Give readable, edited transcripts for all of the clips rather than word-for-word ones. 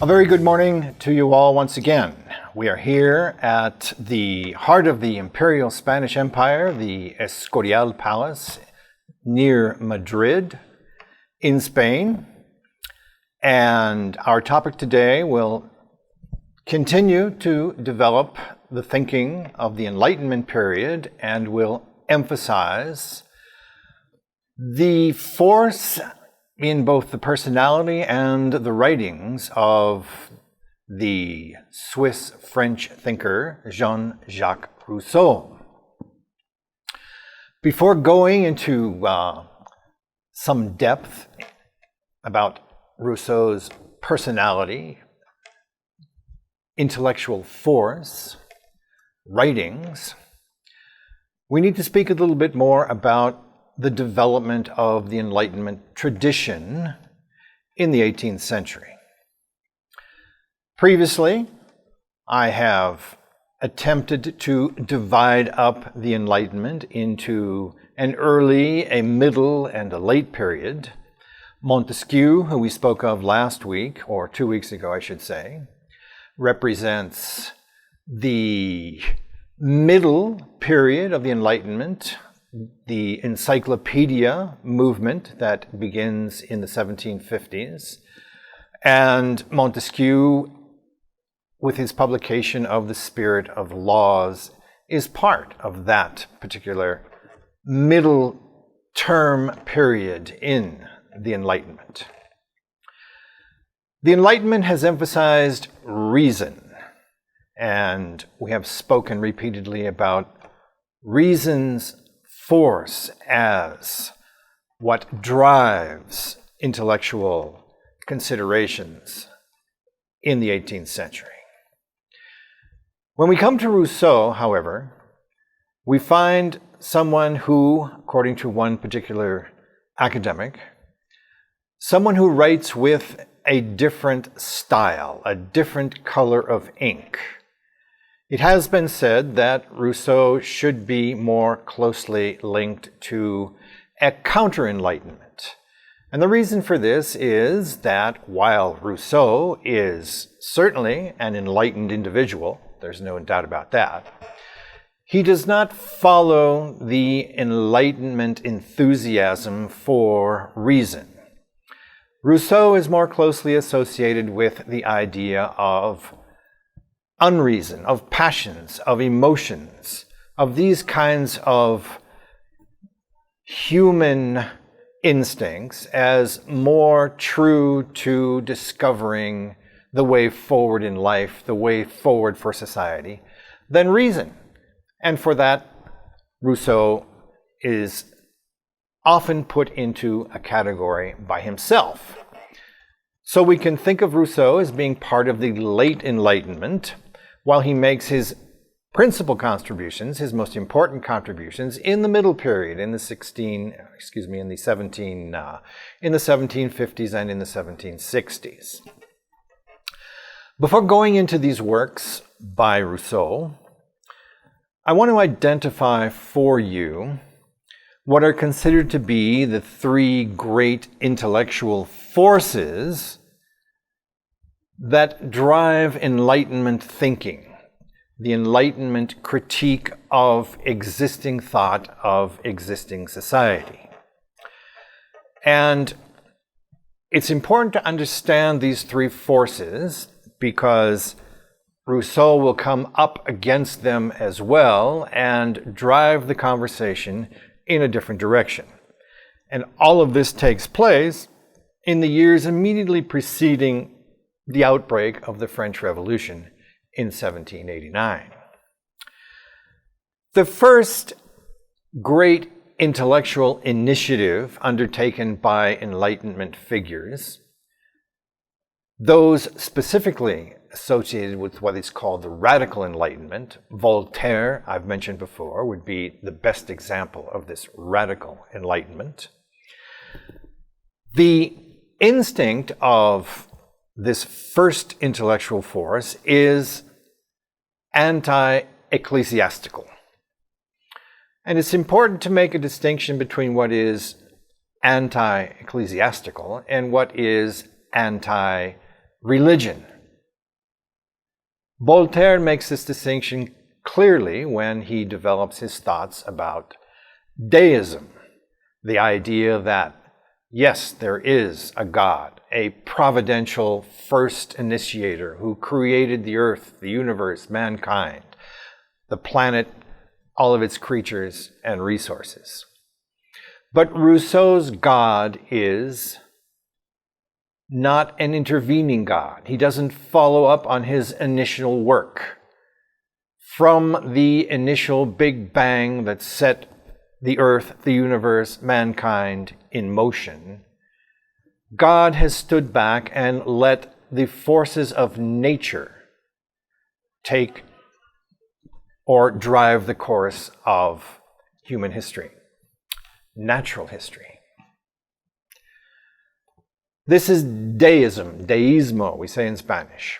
A very good morning to you all once again. We are here at the heart of the Imperial Spanish Empire, the Escorial Palace near Madrid in Spain. And our topic today will continue to develop the thinking of the Enlightenment period and will emphasize the force in both the personality and the writings of the Swiss-French thinker Jean-Jacques Rousseau. Before going into some depth about Rousseau's personality, intellectual force, writings, we need to speak a little bit more about the development of the Enlightenment tradition in the 18th century. Previously, I have attempted to divide up the Enlightenment into an early, a middle, and a late period. Montesquieu, who we spoke of last week, or 2 weeks ago, I should say, represents the middle period of the Enlightenment, the encyclopedia movement that begins in the 1750s, and Montesquieu, with his publication of The Spirit of Laws, is part of that particular middle term period in the Enlightenment. The Enlightenment has emphasized reason, and we have spoken repeatedly about reason's force as what drives intellectual considerations in the 18th century. When we come to Rousseau, however, we find someone who, according to one particular academic, someone who writes with a different style, a different color of ink. It has been said that Rousseau should be more closely linked to a counter-enlightenment. And the reason for this is that while Rousseau is certainly an enlightened individual, there's no doubt about that, he does not follow the Enlightenment enthusiasm for reason. Rousseau is more closely associated with the idea of unreason, of passions, of emotions, of these kinds of human instincts as more true to discovering the way forward in life, the way forward for society, than reason. And for that, Rousseau is often put into a category by himself. So we can think of Rousseau as being part of the late Enlightenment, while he makes his principal contributions, his most important contributions, in the middle period, in the 1750s and in the 1760s. Before going into these works by Rousseau, I want to identify for you what are considered to be the three great intellectual forces that drive Enlightenment thinking, the Enlightenment critique of existing thought, of existing society. And it's important to understand these three forces because Rousseau will come up against them as well and drive the conversation in a different direction. And all of this takes place in the years immediately preceding the outbreak of the French Revolution in 1789. The first great intellectual initiative undertaken by Enlightenment figures, those specifically associated with what is called the radical Enlightenment, Voltaire, I've mentioned before, would be the best example of this radical Enlightenment. The instinct of this first intellectual force is anti-ecclesiastical. And it's important to make a distinction between what is anti-ecclesiastical and what is anti religion. Voltaire makes this distinction clearly when he develops his thoughts about deism, the idea that, yes, there is a God, a providential first initiator who created the earth, the universe, mankind, the planet, all of its creatures and resources. But Rousseau's God is not an intervening God. He doesn't follow up on his initial work. From the initial Big Bang that set the earth, the universe, mankind in motion, God has stood back and let the forces of nature take or drive the course of human history, natural history. This is deism, deísmo, we say in Spanish.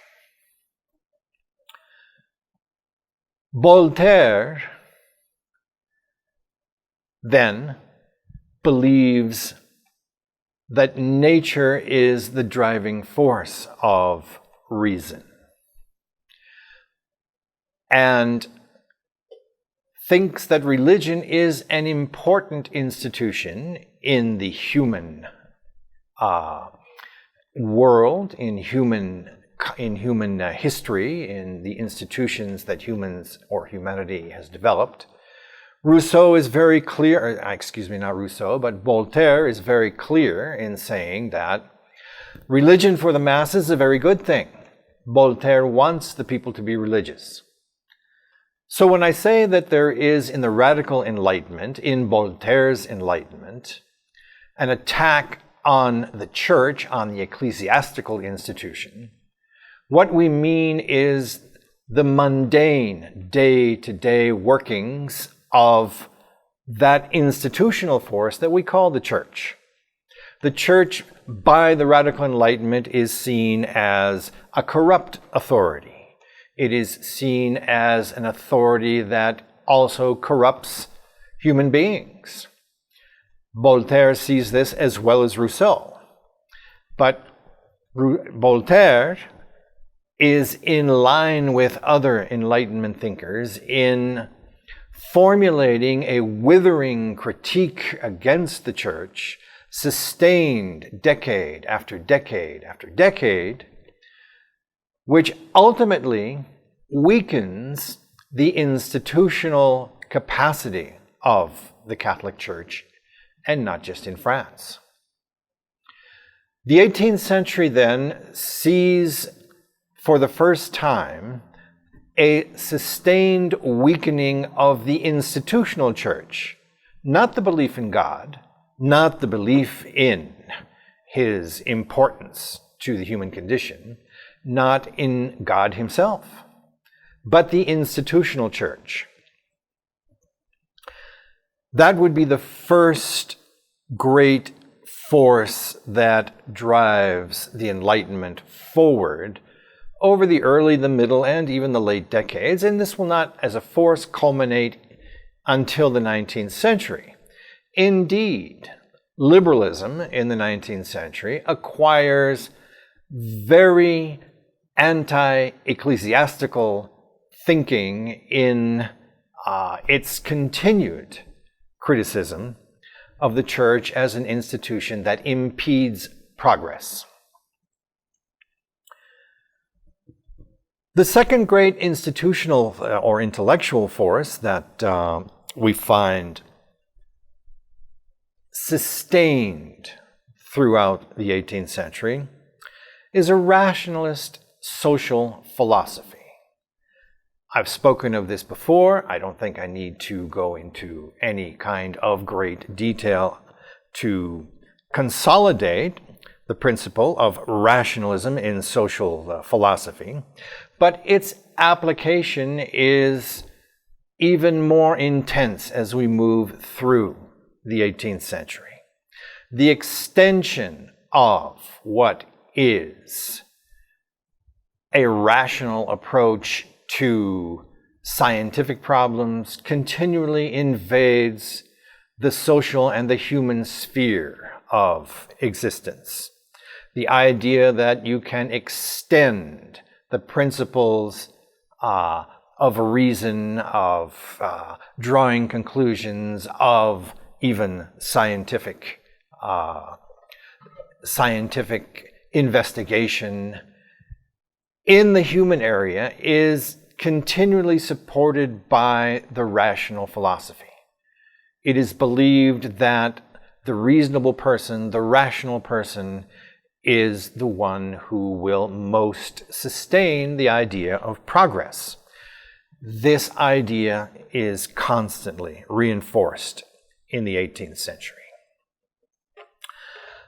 Voltaire then believes that nature is the driving force of reason, and thinks that religion is an important institution in the human world, in human history, in the institutions that humans or humanity has developed. Rousseau is very clear, not Rousseau, but Voltaire is very clear in saying that religion for the masses is a very good thing. Voltaire wants the people to be religious. So when I say that there is in the radical Enlightenment, in Voltaire's Enlightenment, an attack on the church, on the ecclesiastical institution, what we mean is the mundane, day-to-day workings of that institutional force that we call the church. The church, by the radical Enlightenment, is seen as a corrupt authority. It is seen as an authority that also corrupts human beings. Voltaire sees this as well as Rousseau. But Voltaire is in line with other Enlightenment thinkers in formulating a withering critique against the church, sustained decade after decade after decade, which ultimately weakens the institutional capacity of the Catholic Church, and not just in France. The 18th century then sees for the first time a sustained weakening of the institutional church, not the belief in God, not the belief in his importance to the human condition, not in God himself, but the institutional church. That would be the first great force that drives the Enlightenment forward over the early, the middle, and even the late decades, and this will not, as a force, culminate until the 19th century. Indeed, liberalism in the 19th century acquires very anti-ecclesiastical thinking in its continued criticism of the church as an institution that impedes progress. The second great institutional or intellectual force that we find sustained throughout the 18th century is a rationalist social philosophy. I've spoken of this before. I don't think I need to go into any kind of great detail to consolidate the principle of rationalism in social philosophy, but its application is even more intense as we move through the 18th century. The extension of what is a rational approach to scientific problems continually invades the social and the human sphere of existence. The idea that you can extend the principles of reason, of drawing conclusions, of even scientific investigation in the human area is continually supported by the rational philosophy. It is believed that the reasonable person, the rational person, is the one who will most sustain the idea of progress. This idea is constantly reinforced in the 18th century.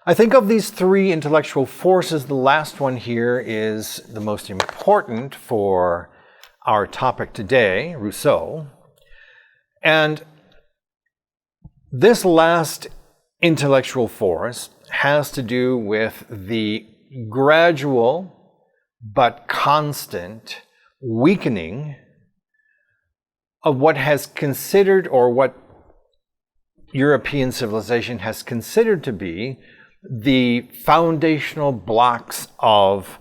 I think of these three intellectual forces, the last one here is the most important for our topic today, Rousseau. And this last intellectual force has to do with the gradual but constant weakening of what has considered, or what European civilization has considered to be, the foundational blocks of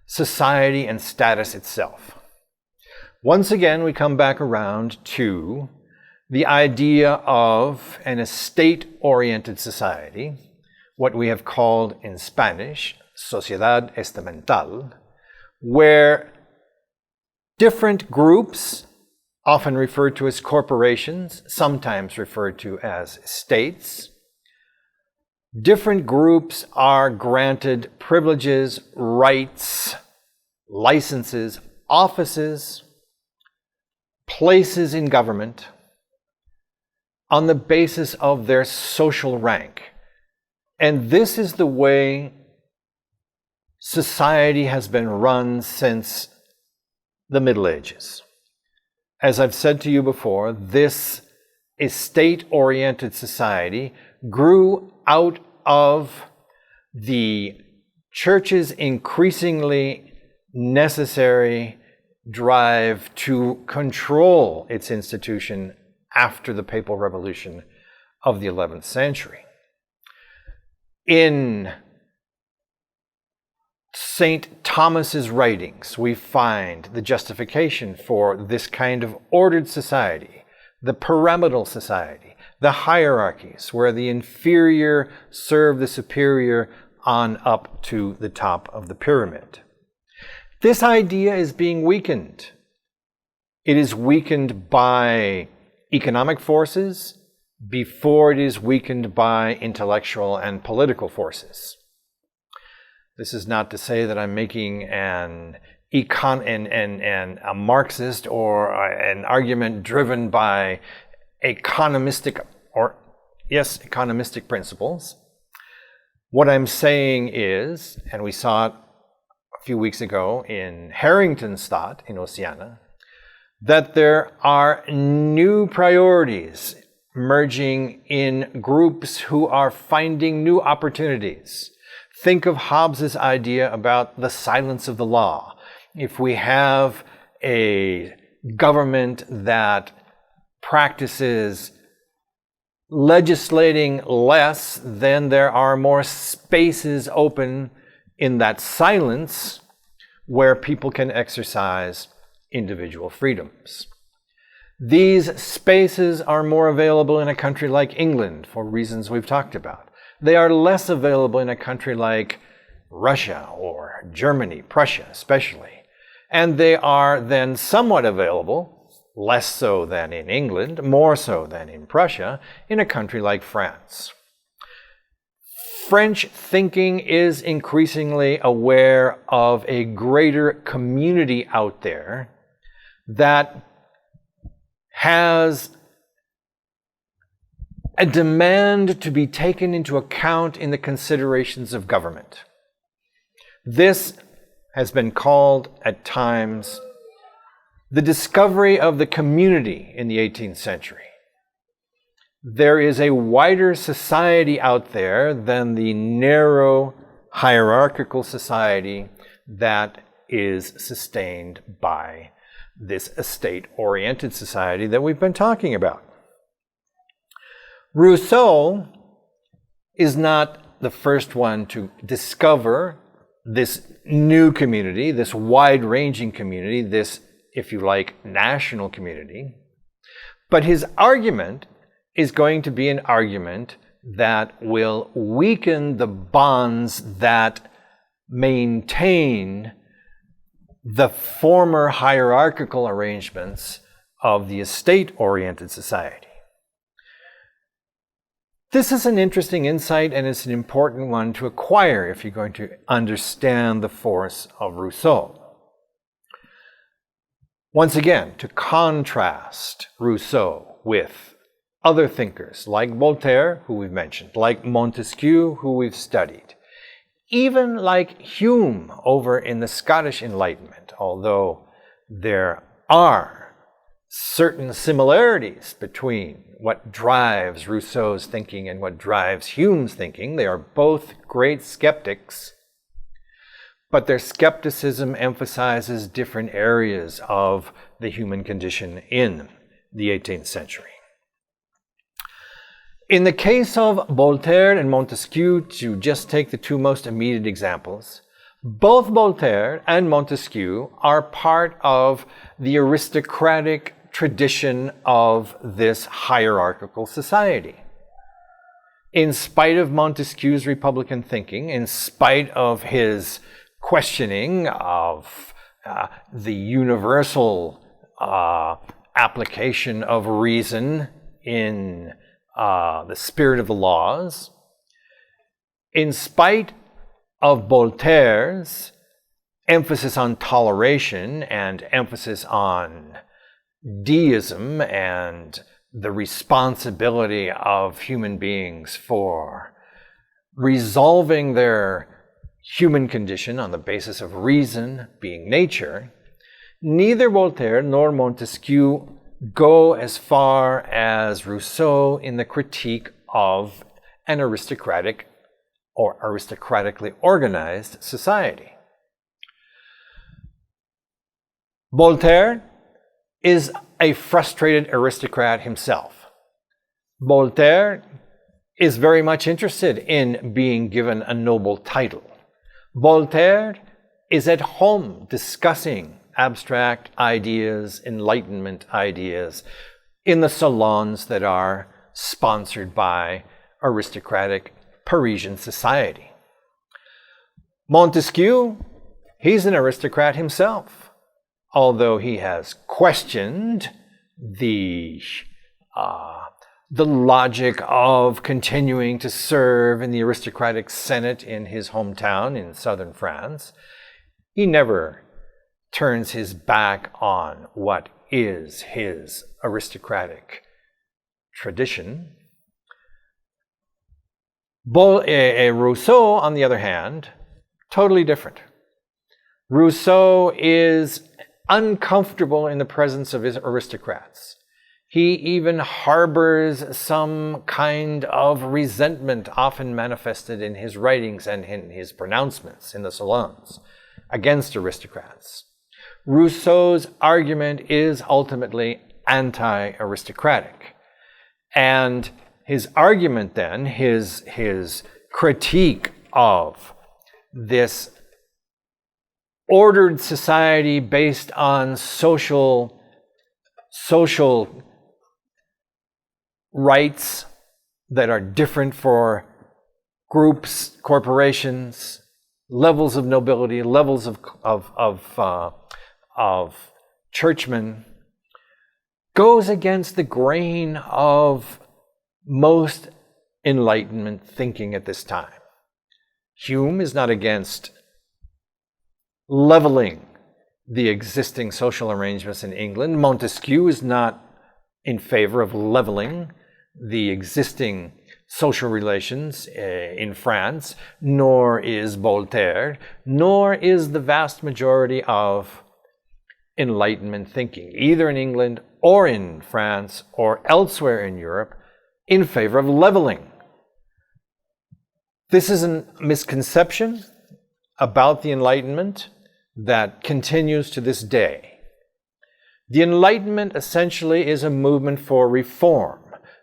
society and status itself. Once again, we come back around to the idea of an estate-oriented society, what we have called in Spanish, sociedad estamental, where different groups, often referred to as corporations, sometimes referred to as states, different groups are granted privileges, rights, licenses, offices, places in government on the basis of their social rank. And this is the way society has been run since the Middle Ages. As I've said to you before, this estate-oriented society grew out of the church's increasingly necessary drive to control its institution after the papal revolution of the 11th century. In St. Thomas's writings, we find the justification for this kind of ordered society, the pyramidal society, the hierarchies, where the inferior serve the superior on up to the top of the pyramid. This idea is being weakened. It is weakened by economic forces before it is weakened by intellectual and political forces. This is not to say that I'm making a Marxist or an argument driven by economistic principles. What I'm saying is, and we saw it a few weeks ago in Harrington's thought in Oceana, that there are new priorities merging in groups who are finding new opportunities. Think of Hobbes's idea about the silence of the law. If we have a government that practices legislating less, then there are more spaces open in that silence where people can exercise individual freedoms. These spaces are more available in a country like England for reasons we've talked about. They are less available in a country like Russia or Germany, Prussia especially. And they are then somewhat available, less so than in England, more so than in Prussia, in a country like France. French thinking is increasingly aware of a greater community out there that has a demand to be taken into account in the considerations of government. This has been called at times the discovery of the community in the 18th century. There is a wider society out there than the narrow hierarchical society that is sustained by this estate-oriented society that we've been talking about. Rousseau is not the first one to discover this new community, this wide-ranging community, this, if you like, national community. But his argument is going to be an argument that will weaken the bonds that maintain the former hierarchical arrangements of the estate-oriented society. This is an interesting insight, and it's an important one to acquire if you're going to understand the force of Rousseau. Once again, to contrast Rousseau with other thinkers like Voltaire, who we've mentioned, like Montesquieu, who we've studied, even like Hume over in the Scottish Enlightenment, although there are certain similarities between what drives Rousseau's thinking and what drives Hume's thinking. They are both great skeptics, but their skepticism emphasizes different areas of the human condition in the 18th century. In the case of Voltaire and Montesquieu, to just take the two most immediate examples, both Voltaire and Montesquieu are part of the aristocratic tradition of this hierarchical society. In spite of Montesquieu's Republican thinking, in spite of his questioning of the universal application of reason in the spirit of the laws, in spite of Voltaire's emphasis on toleration and emphasis on deism and the responsibility of human beings for resolving their human condition on the basis of reason, being nature, neither Voltaire nor Montesquieu go as far as Rousseau in the critique of an aristocratic or aristocratically organized society. Voltaire is a frustrated aristocrat himself. Voltaire is very much interested in being given a noble title. Voltaire is at home discussing abstract ideas, Enlightenment ideas, in the salons that are sponsored by aristocratic Parisian society. Montesquieu, he's an aristocrat himself, although he has questioned the logic of continuing to serve in the aristocratic Senate in his hometown in southern France. He never turns his back on what is his aristocratic tradition. Rousseau, on the other hand, totally different. Rousseau is uncomfortable in the presence of his aristocrats. He even harbors some kind of resentment, often manifested in his writings and in his pronouncements in the salons, against aristocrats. Rousseau's argument is ultimately anti-aristocratic. And his argument then, his critique of this ordered society based on social rights that are different for groups, corporations, levels of nobility, levels of churchmen, goes against the grain of most Enlightenment thinking at this time. Hume is not against leveling the existing social arrangements in England. Montesquieu is not in favor of leveling the existing social relations in France, nor is Voltaire, nor is the vast majority of Enlightenment thinking, either in England or in France or elsewhere in Europe, in favor of leveling. This is a misconception about the Enlightenment that continues to this day. The Enlightenment essentially is a movement for reform,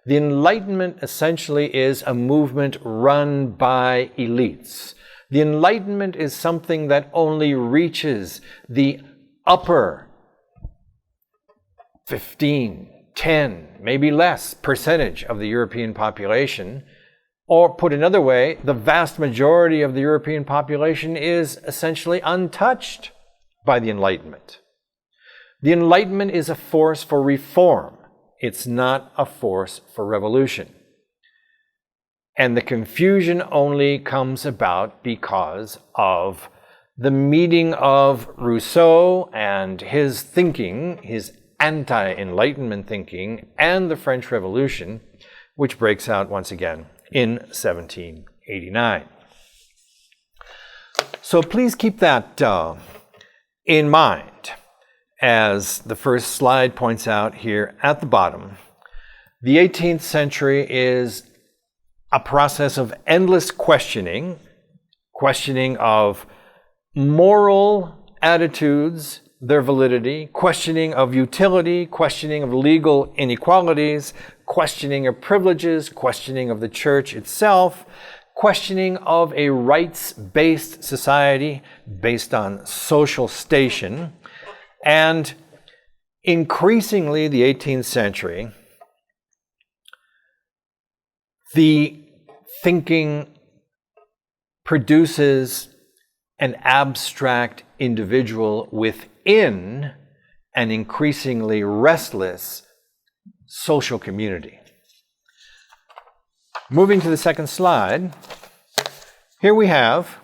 The Enlightenment essentially is a movement run by elites. The Enlightenment is something that only reaches the upper 15, 10, maybe less percentage of the European population. Or put another way, the vast majority of the European population is essentially untouched by the Enlightenment. The Enlightenment is a force for reform. It's not a force for revolution. And the confusion only comes about because of the meeting of Rousseau and his thinking, his anti-Enlightenment thinking, and the French Revolution, which breaks out once again in 1789. So please keep that in mind. As the first slide points out here at the bottom, the 18th century is a process of endless questioning of moral attitudes, their validity, questioning of utility, questioning of legal inequalities, questioning of privileges, questioning of the church itself, questioning of a rights-based society based on social station. And increasingly, the 18th century, the thinking produces an abstract individual within an increasingly restless social community. Moving to the second slide, here we have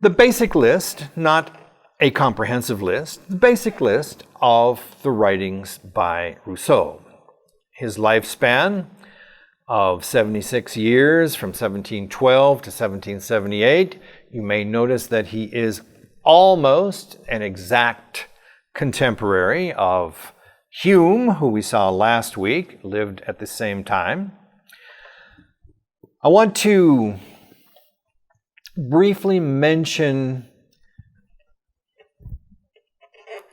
the basic list, not a comprehensive list, the basic list of the writings by Rousseau. His lifespan of 76 years from 1712 to 1778. You may notice that he is almost an exact contemporary of Hume, who we saw last week, lived at the same time. I want to briefly mention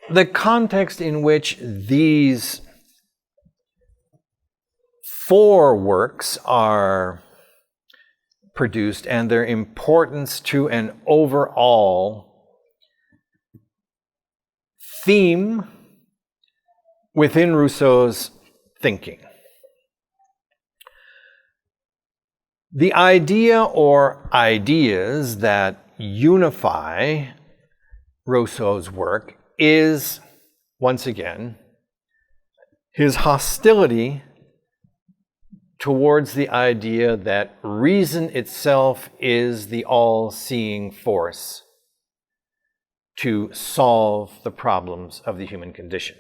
the context in which these four works are produced and their importance to an overall theme within Rousseau's thinking. The idea or ideas that unify Rousseau's work is, once again, his hostility towards the idea that reason itself is the all-seeing force to solve the problems of the human condition.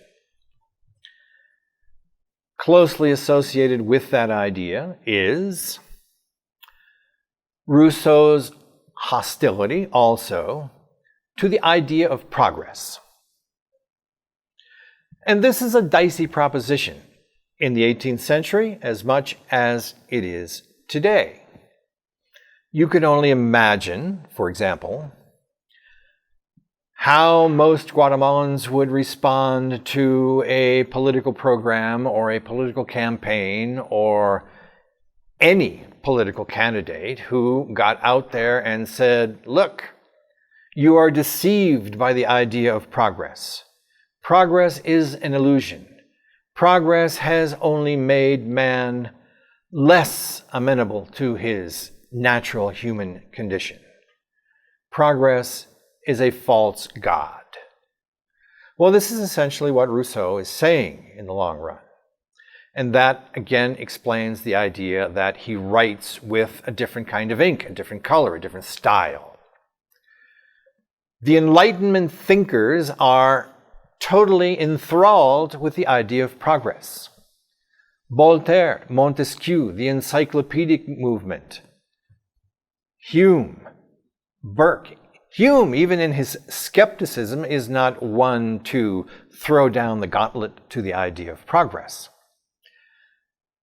Closely associated with that idea is Rousseau's hostility also to the idea of progress. And this is a dicey proposition in the 18th century as much as it is today. You could only imagine, for example, how most Guatemalans would respond to a political program or a political campaign or any political candidate who got out there and said, look, you are deceived by the idea of progress. Progress is an illusion. Progress has only made man less amenable to his natural human condition. Progress is a false god. Well, this is essentially what Rousseau is saying in the long run. And that, again, explains the idea that he writes with a different kind of ink, a different color, a different style. The Enlightenment thinkers are totally enthralled with the idea of progress. Voltaire, Montesquieu, the encyclopedic movement, Hume, Burke. Hume, even in his skepticism, is not one to throw down the gauntlet to the idea of progress.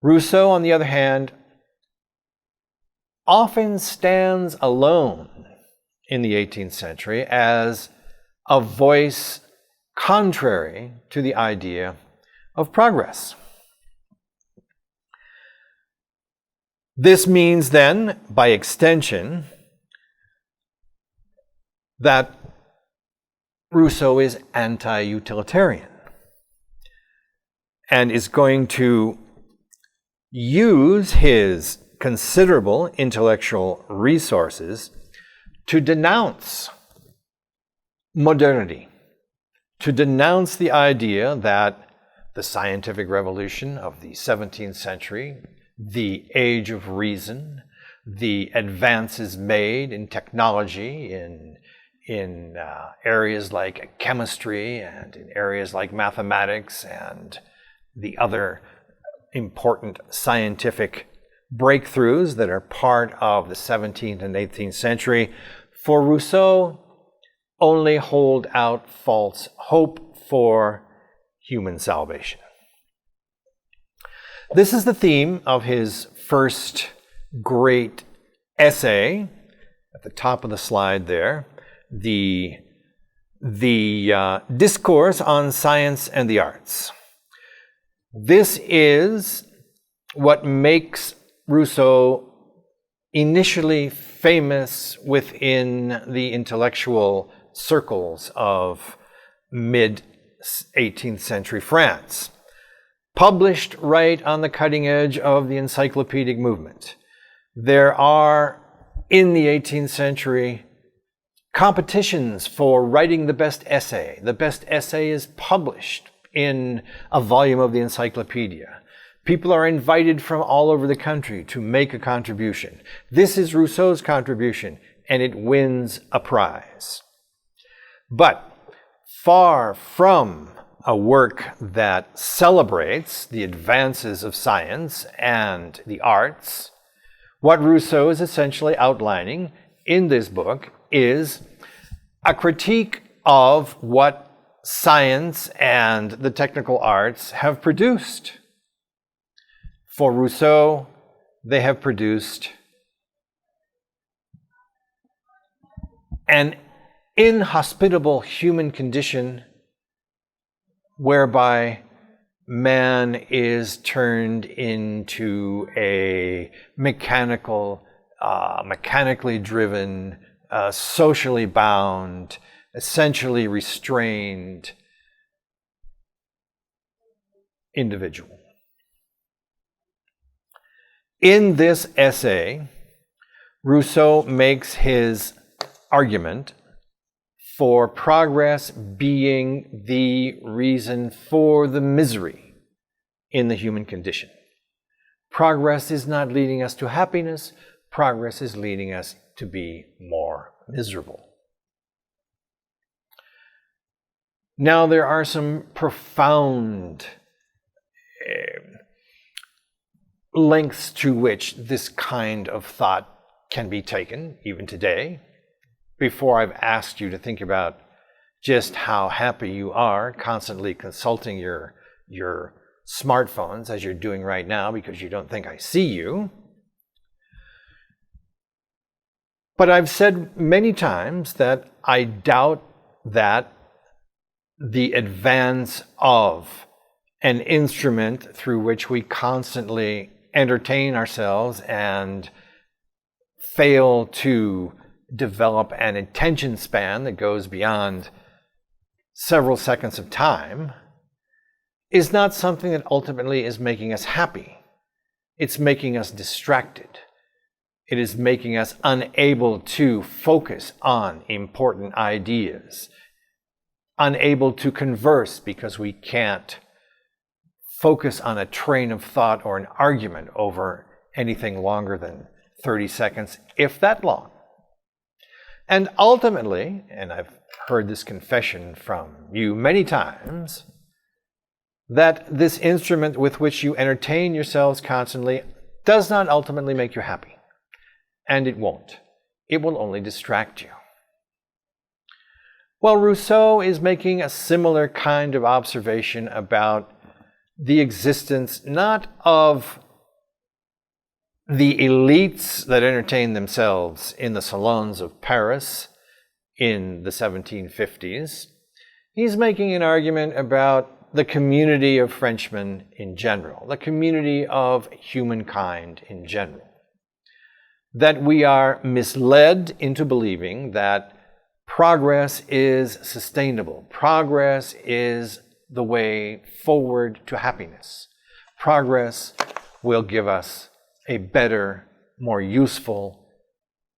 Rousseau, on the other hand, often stands alone in the 18th century as a voice contrary to the idea of progress. This means then, by extension, that Rousseau is anti-utilitarian and is going to use his considerable intellectual resources to denounce modernity, to denounce the idea that the scientific revolution of the 17th century, the age of reason, the advances made in technology, in areas like chemistry and in areas like mathematics and the other important scientific breakthroughs that are part of the 17th and 18th century, for Rousseau, only hold out false hope for human salvation. This is the theme of his first great essay, at the top of the slide there, the Discourse on Science and the Arts. This is what makes Rousseau initially famous within the intellectual circles of mid-18th century France. Published right on the cutting edge of the encyclopedic movement. There are, in the 18th century, competitions for writing the best essay. The best essay is published in a volume of the encyclopedia. People are invited from all over the country to make a contribution. This is Rousseau's contribution, and it wins a prize. But far from a work that celebrates the advances of science and the arts, what Rousseau is essentially outlining in this book is a critique of what science and the technical arts have produced. For Rousseau, they have produced an inhospitable human condition whereby man is turned into a mechanically driven, socially bound, essentially restrained individual. In this essay, Rousseau makes his argument for progress being the reason for the misery in the human condition. Progress is not leading us to happiness. Progress is leading us to be more miserable. Now, there are some profound lengths to which this kind of thought can be taken, even today. Before I've asked you to think about just how happy you are constantly consulting your smartphones as you're doing right now because you don't think I see you. But I've said many times that I doubt that the advance of an instrument through which we constantly entertain ourselves and fail to develop an attention span that goes beyond several seconds of time is not something that ultimately is making us happy. It's making us distracted. It is making us unable to focus on important ideas, unable to converse because we can't focus on a train of thought or an argument over anything longer than 30 seconds, if that long. And ultimately, and I've heard this confession from you many times, that this instrument with which you entertain yourselves constantly does not ultimately make you happy. And it won't. It will only distract you. Well, Rousseau is making a similar kind of observation about the existence not of the elites that entertain themselves in the salons of Paris in the 1750s. He's making an argument about the community of Frenchmen in general, the community of humankind in general. that we are misled into believing that progress is sustainable. Progress is the way forward to happiness. Progress will give us a better, more useful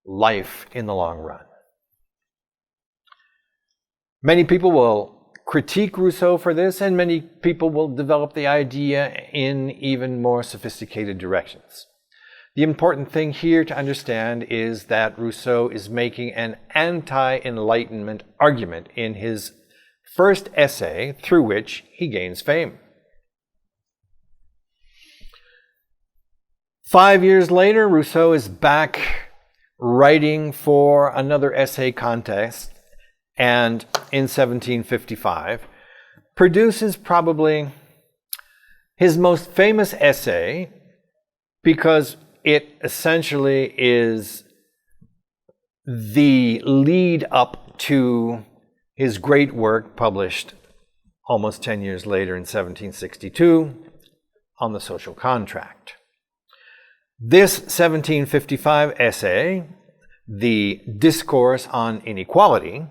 life in the long run. Many people will critique Rousseau for this, and many people will develop the idea in even more sophisticated directions. The important thing here to understand is that Rousseau is making an anti-Enlightenment argument in his first essay through which he gains fame. 5 years later, Rousseau is back writing for another essay contest, and in 1755 produces probably his most famous essay, because it essentially is the lead up to his great work published almost 10 years later in 1762 on the social contract. This 1755 essay, the Discourse on Inequality,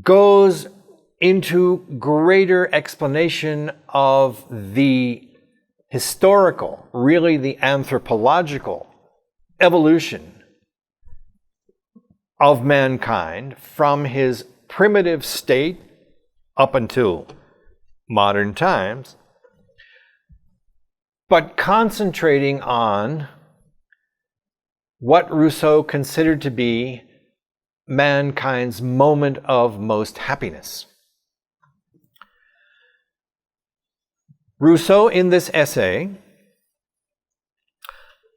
goes into greater explanation of the historical, really the anthropological evolution of mankind from his primitive state up until modern times, but concentrating on what Rousseau considered to be mankind's moment of most happiness. Rousseau, in this essay,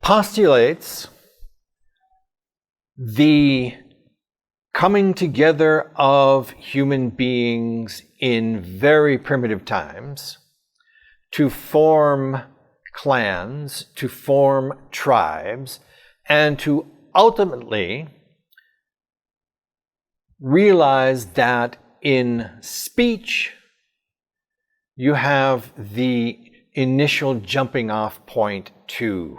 postulates the coming together of human beings in very primitive times to form clans, to form tribes, and to ultimately realize that in speech you have the initial jumping off point to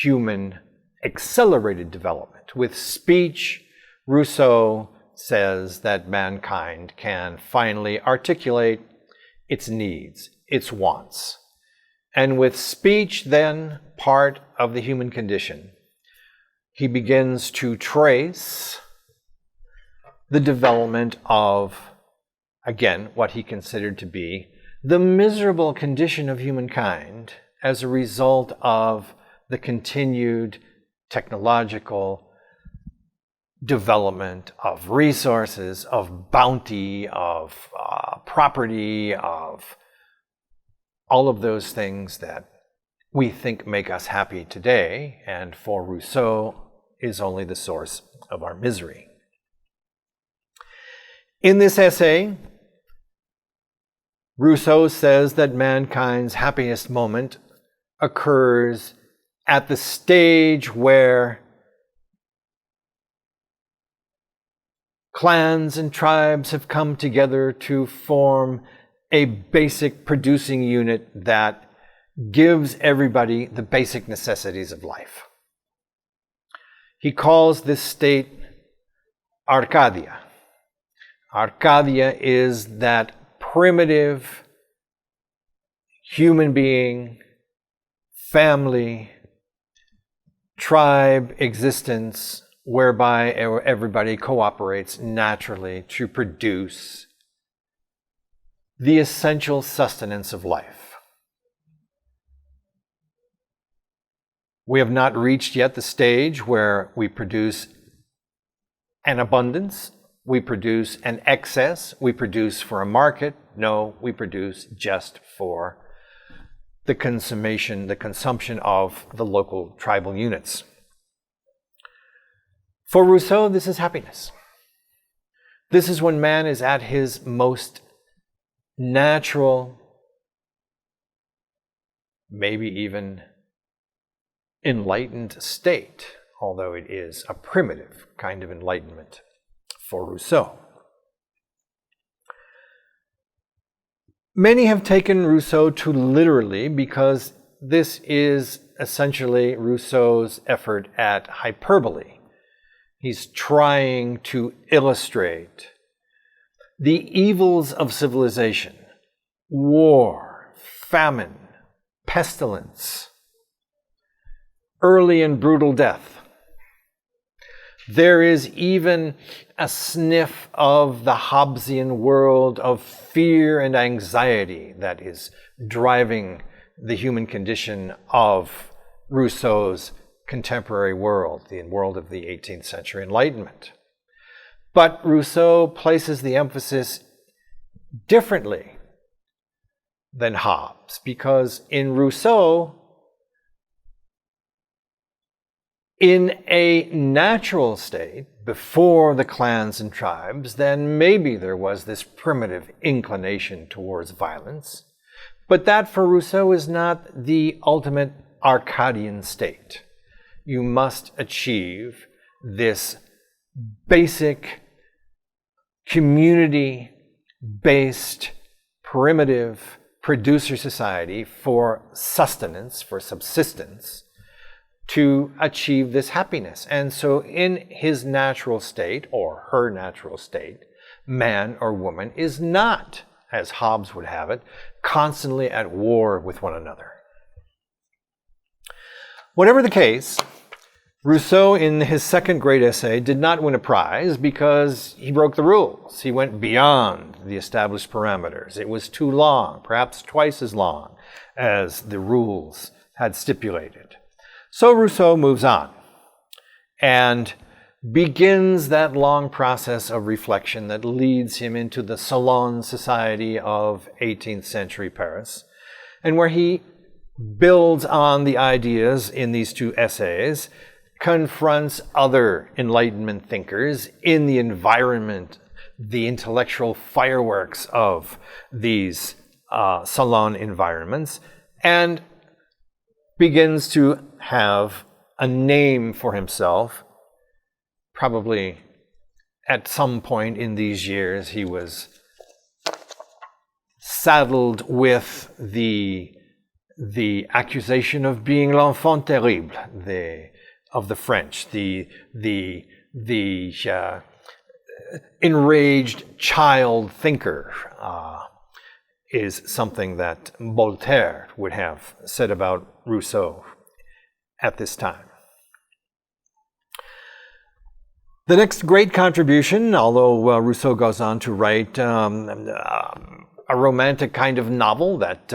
human accelerated development. With speech, Rousseau says that mankind can finally articulate its needs, its wants. And with speech, then, part of the human condition, he begins to trace the development of, again, what he considered to be the miserable condition of humankind as a result of the continued technological development of resources, of bounty, of property, of all of those things that we think make us happy today, and for Rousseau is only the source of our misery. In this essay, Rousseau says that mankind's happiest moment occurs at the stage where clans and tribes have come together to form a basic producing unit that gives everybody the basic necessities of life. He calls this state Arcadia. Arcadia is that primitive human being, family, tribe existence whereby everybody cooperates naturally to produce the essential sustenance of life. We have not reached yet the stage where we produce an abundance, we produce an excess, we produce for a market. No, we produce just for the consumption of the local tribal units. For Rousseau, this is happiness. This is when man is at his most natural, maybe even enlightened state, although it is a primitive kind of enlightenment for Rousseau. Many have taken Rousseau too literally because this is essentially Rousseau's effort at hyperbole. He's trying to illustrate the evils of civilization, war, famine, pestilence, early and brutal death. There is even a sniff of the Hobbesian world of fear and anxiety that is driving the human condition of Rousseau's contemporary world, the world of the 18th century Enlightenment. But Rousseau places the emphasis differently than Hobbes, because in Rousseau, in a natural state, before the clans and tribes, then maybe there was this primitive inclination towards violence. But that for Rousseau is not the ultimate Arcadian state. You must achieve this basic community-based primitive producer society for sustenance, for subsistence, to achieve this happiness. And so in his natural state, or her natural state, man or woman is not, as Hobbes would have it, constantly at war with one another. Whatever the case, Rousseau, in his second great essay, did not win a prize because he broke the rules. He went beyond the established parameters. It was too long, perhaps twice as long as the rules had stipulated. So Rousseau moves on and begins that long process of reflection that leads him into the salon society of 18th century Paris, and where he builds on the ideas in these two essays, confronts other Enlightenment thinkers in the environment, the intellectual fireworks of these salon environments, and begins to have a name for himself. Probably at some point in these years, he was saddled with the accusation of being l'enfant terrible of the French, the enraged child thinker, is something that Voltaire would have said about Rousseau at this time. The next great contribution, although Rousseau goes on to write a romantic kind of novel that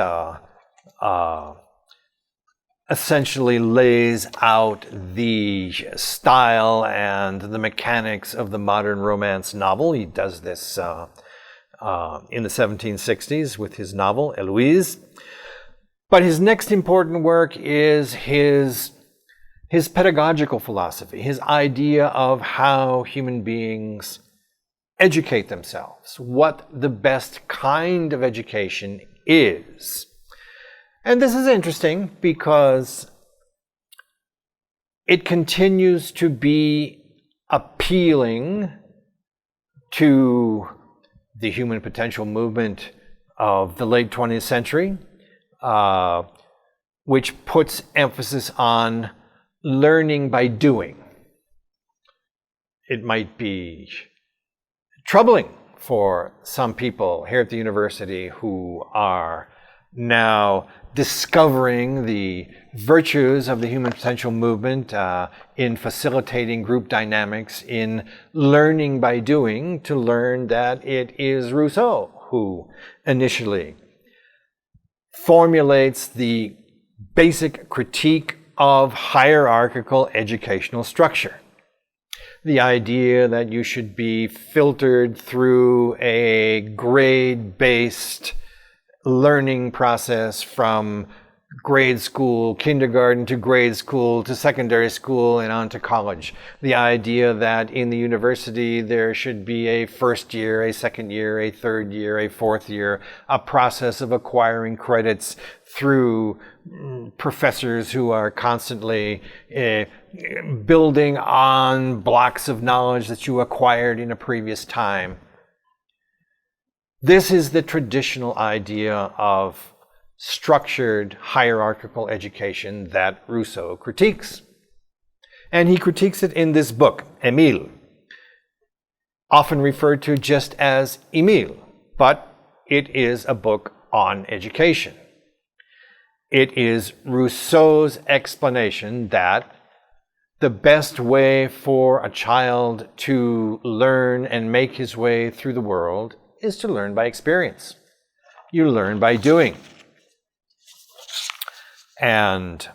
essentially lays out the style and the mechanics of the modern romance novel. He does this in the 1760s with his novel, Héloïse. But his next important work is his pedagogical philosophy, his idea of how human beings educate themselves, what the best kind of education is. And this is interesting because it continues to be appealing to the human potential movement of the late 20th century, which puts emphasis on learning by doing. It might be troubling for some people here at the university who are now discovering the virtues of the human potential movement in facilitating group dynamics, in learning by doing, to learn that it is Rousseau who initially formulates the basic critique of hierarchical educational structure. The idea that you should be filtered through a grade-based learning process from grade school, kindergarten to grade school to secondary school and on to college. The idea that in the university there should be a first year, a second year, a third year, a fourth year, a process of acquiring credits through professors who are constantly building on blocks of knowledge that you acquired in a previous time. This is the traditional idea of structured hierarchical education that Rousseau critiques. And he critiques it in this book, Émile, often referred to just as Émile, but it is a book on education. It is Rousseau's explanation that the best way for a child to learn and make his way through the world is to learn by experience. You learn by doing. And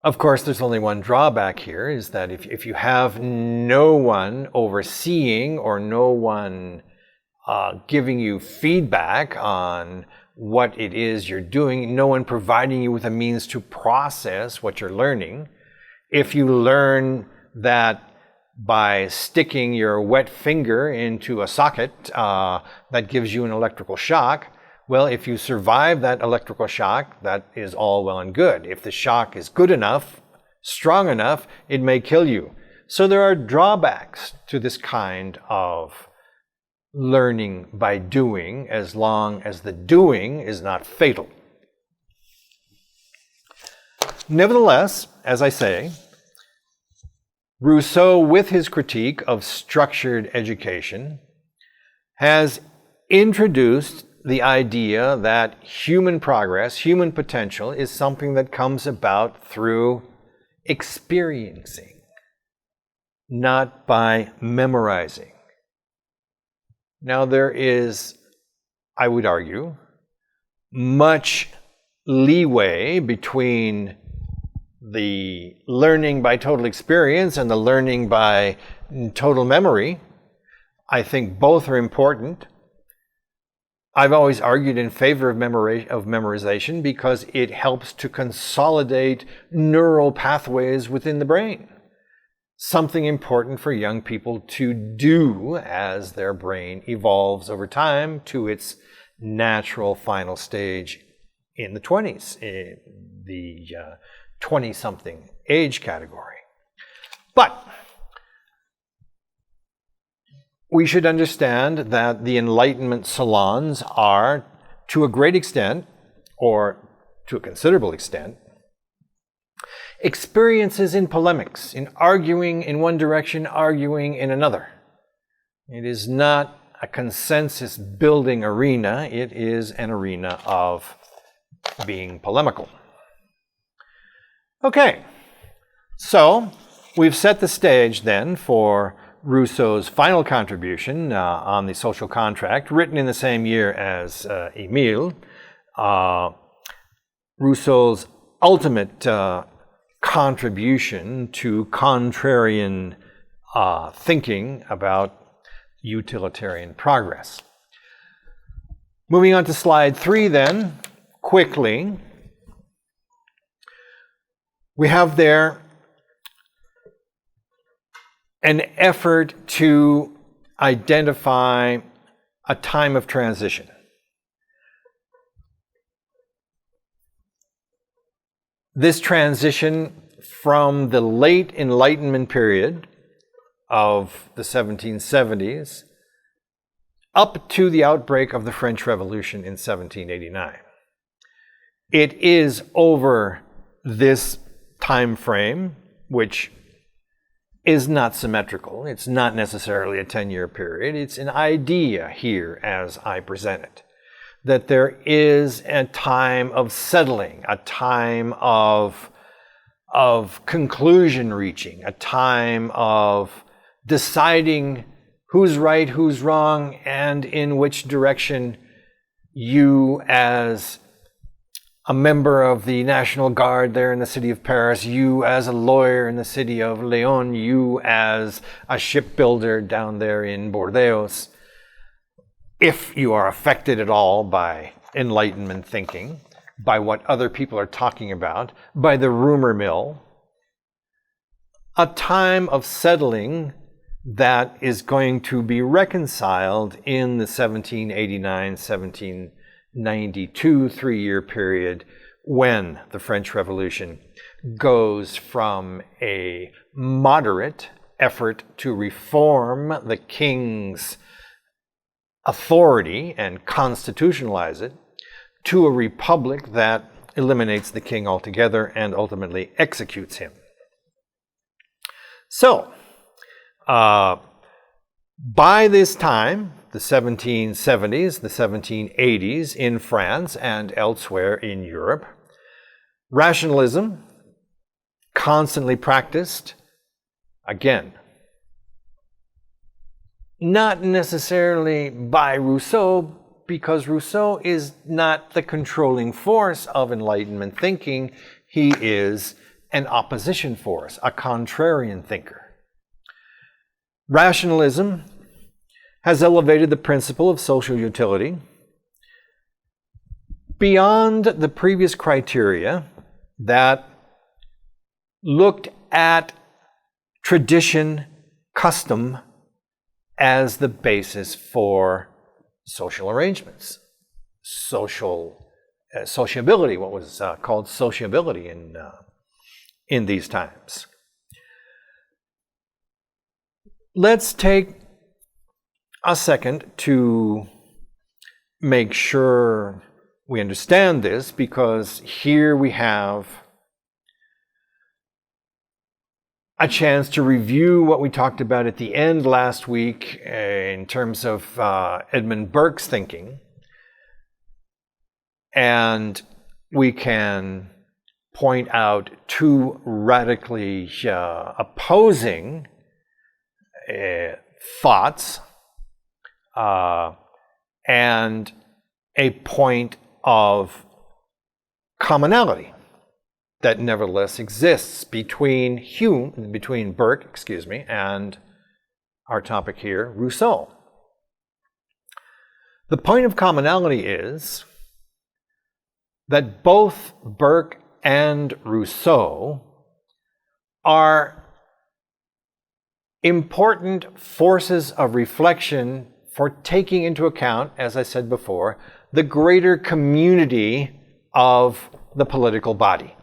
of course, there's only one drawback here, is that if you have no one overseeing or no one giving you feedback on what it is you're doing, no one providing you with a means to process what you're learning, if you learn that by sticking your wet finger into a socket that gives you an electrical shock, well, if you survive that electrical shock, that is all well and good. If the shock is good enough, strong enough, it may kill you. So there are drawbacks to this kind of learning by doing, as long as the doing is not fatal. Nevertheless, as I say, Rousseau, with his critique of structured education, has introduced the idea that human progress, human potential, is something that comes about through experiencing, not by memorizing. Now, there is, I would argue, much leeway between the learning by total experience and the learning by total memory. I think both are important. I've always argued in favor of memorization because it helps to consolidate neural pathways within the brain. Something important for young people to do as their brain evolves over time to its natural final stage in the 20s, in the 20-something age category. But we should understand that the Enlightenment salons are, to a great extent, or to a considerable extent, experiences in polemics, in arguing in one direction, arguing in another. It is not a consensus-building arena, it is an arena of being polemical. Okay, so we've set the stage then for Rousseau's final contribution on the social contract, written in the same year as Émile. Rousseau's ultimate contribution to contrarian thinking about utilitarian progress. Moving on to slide 3 then, quickly. We have there an effort to identify a time of transition. This transition from the late Enlightenment period of the 1770s up to the outbreak of the French Revolution in 1789. It is over this time frame, which is not symmetrical. It's not necessarily a 10-year period. It's an idea here as I present it, that there is a time of settling, a time of conclusion reaching, a time of deciding who's right, who's wrong, and in which direction you, as a member of the National Guard there in the city of Paris, you as a lawyer in the city of Lyon, you as a shipbuilder down there in Bordeaux, if you are affected at all by Enlightenment thinking, by what other people are talking about, by the rumor mill, a time of settling that is going to be reconciled in the 1789-1792 3-year period when the French Revolution goes from a moderate effort to reform the king's authority and constitutionalize it to a republic that eliminates the king altogether and ultimately executes him. So, by this time, the 1770s, the 1780s in France and elsewhere in Europe, rationalism, constantly practiced, again, not necessarily by Rousseau, because Rousseau is not the controlling force of Enlightenment thinking. He is an opposition force, a contrarian thinker. Rationalism has elevated the principle of social utility beyond the previous criteria that looked at tradition, custom, as the basis for social arrangements, sociability, what was called sociability in these times. Let's take a second to make sure we understand this, because here we have a chance to review what we talked about at the end last week in terms of Edmund Burke's thinking. And we can point out two radically opposing thoughts and a point of commonality that nevertheless exists between Burke, and our topic here, Rousseau. The point of commonality is that both Burke and Rousseau are important forces of reflection for taking into account, as I said before, the greater community of the political body.